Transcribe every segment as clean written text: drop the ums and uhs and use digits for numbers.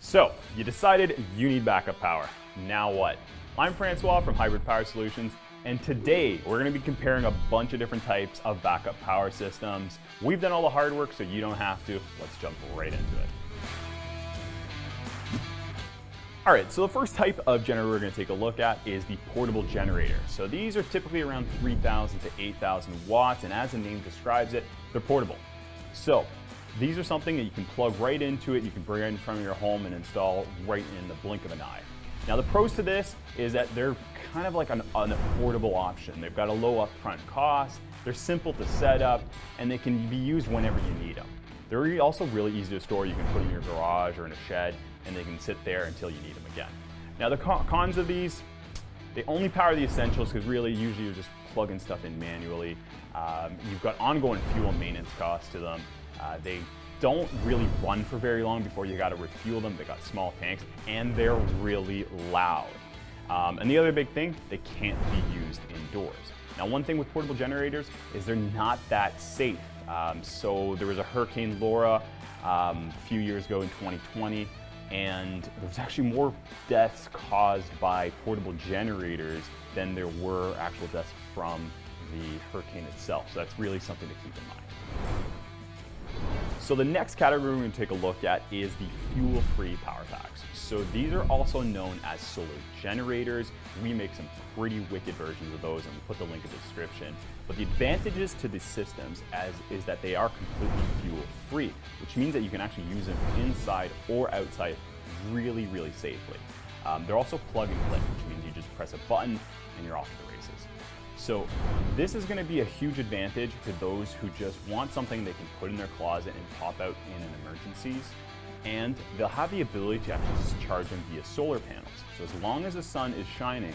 So, you decided you need backup power. Now what? I'm Francois from Hybrid Power Solutions, and today we're going to be comparing a bunch of different types of backup power systems. We've done all the hard work so you don't have to. Let's jump right into it. Alright, so the first type of generator we're going to take a look at is the portable generator. So these are typically around 3,000 to 8,000 watts, and as the name describes it, they're portable. So these are something that you can plug right into it, you can bring it in front of your home and install right in the blink of an eye. Now the pros to this is that they're kind of like an affordable option. They've got a low upfront cost, they're simple to set up, and they can be used whenever you need them. They're also really easy to store. You can put them in your garage or in a shed, and they can sit there until you need them again. Now the cons of these, they only power the essentials because really usually you're just plugging stuff in manually. You've got ongoing fuel and maintenance costs to them. They don't really run for very long before you got to refuel them. They got small tanks and they're really loud. And the other big thing, they can't be used indoors. Now one thing with portable generators is they're not that safe. So there was a Hurricane Laura a few years ago in 2020, and there was actually more deaths caused by portable generators than there were actual deaths from the hurricane itself. So that's really something to keep in mind. So the next category we're going to take a look at is the fuel-free power packs. So these are also known as solar generators. We make some pretty wicked versions of those, and we'll put the link in the description. But the advantages to these systems is that they are completely fuel-free, which means that you can actually use them inside or outside really, really safely. They're also plug-and-play, which means you just press a button and you're off to the races. So this is going to be a huge advantage for those who just want something they can put in their closet and pop out in an emergencies. And they'll have the ability to actually charge them via solar panels. So as long as the sun is shining,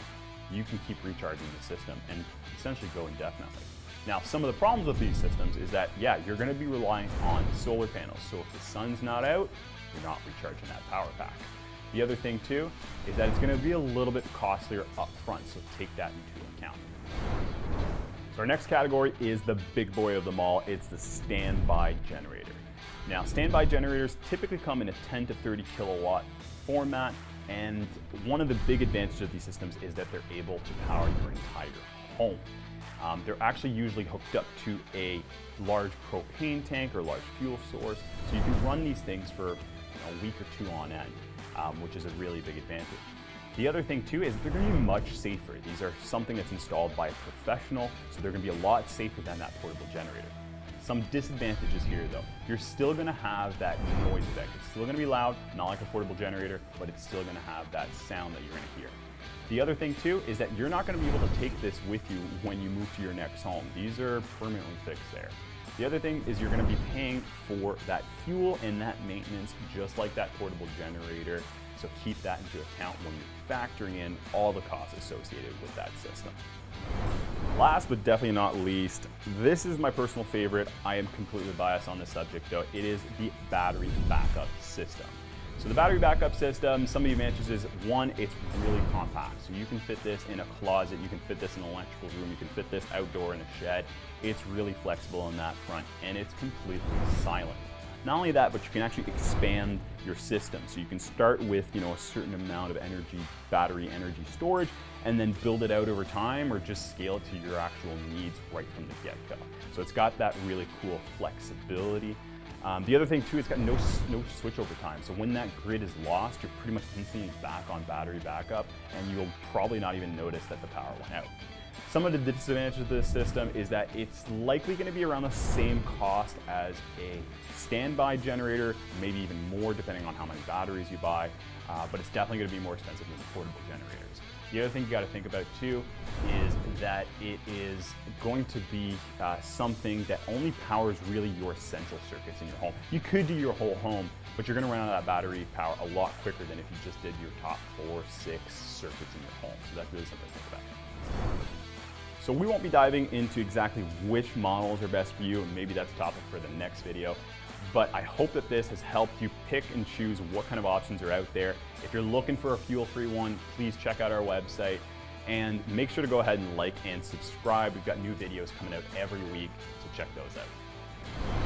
you can keep recharging the system and essentially go indefinitely. Now, some of the problems with these systems is that, yeah, you're going to be relying on solar panels. So if the sun's not out, you're not recharging that power pack. The other thing too is that it's going to be a little bit costlier up front, so take that into account. So our next category is the big boy of them all. It's the standby generator. Now, standby generators typically come in a 10 to 30 kilowatt format, and one of the big advantages of these systems is that they're able to power your entire home. They're actually usually hooked up to a large propane tank or large fuel source, so you can run these things for a week or two on end, which is a really big advantage. The other thing too is they're going to be much safer. These are something that's installed by a professional, so they're going to be a lot safer than that portable generator. Some disadvantages here though. You're still going to have that noise effect. It's still going to be loud, not like a portable generator, but it's still going to have that sound that you're going to hear. The other thing too is that you're not going to be able to take this with you when you move to your next home. These are permanently fixed there. The other thing is you're going to be paying for that fuel and that maintenance just like that portable generator. So keep that into account when you're factoring in all the costs associated with that system. Last but definitely not least, this is my personal favorite. I am completely biased on this subject though. It is the battery backup system. So the battery backup system, some of the advantages is one, it's really compact. So you can fit this in a closet, you can fit this in an electrical room, you can fit this outdoor in a shed. It's really flexible on that front, and it's completely silent. Not only that, but you can actually expand your system. So you can start with a certain amount of energy, battery energy storage, and then build it out over time or just scale it to your actual needs right from the get-go. So it's got that really cool flexibility. The other thing too, it's got no switch over time. So when that grid is lost, you're pretty much instantly back on battery backup, and you'll probably not even notice that the power went out. Some of the disadvantages of this system is that it's likely going to be around the same cost as a standby generator, maybe even more depending on how many batteries you buy, but it's definitely going to be more expensive than the portable generators. The other thing you got to think about too is that it is going to be something that only powers really your essential circuits in your home. You could do your whole home, but you're going to run out of that battery power a lot quicker than if you just did your top 4 or 6 circuits in your home. So that's really something to think about. So we won't be diving into exactly which models are best for you, and maybe that's a topic for the next video. But I hope that this has helped you pick and choose what kind of options are out there. If you're looking for a fuel-free one, please check out our website and make sure to go ahead and like and subscribe. We've got new videos coming out every week, so check those out.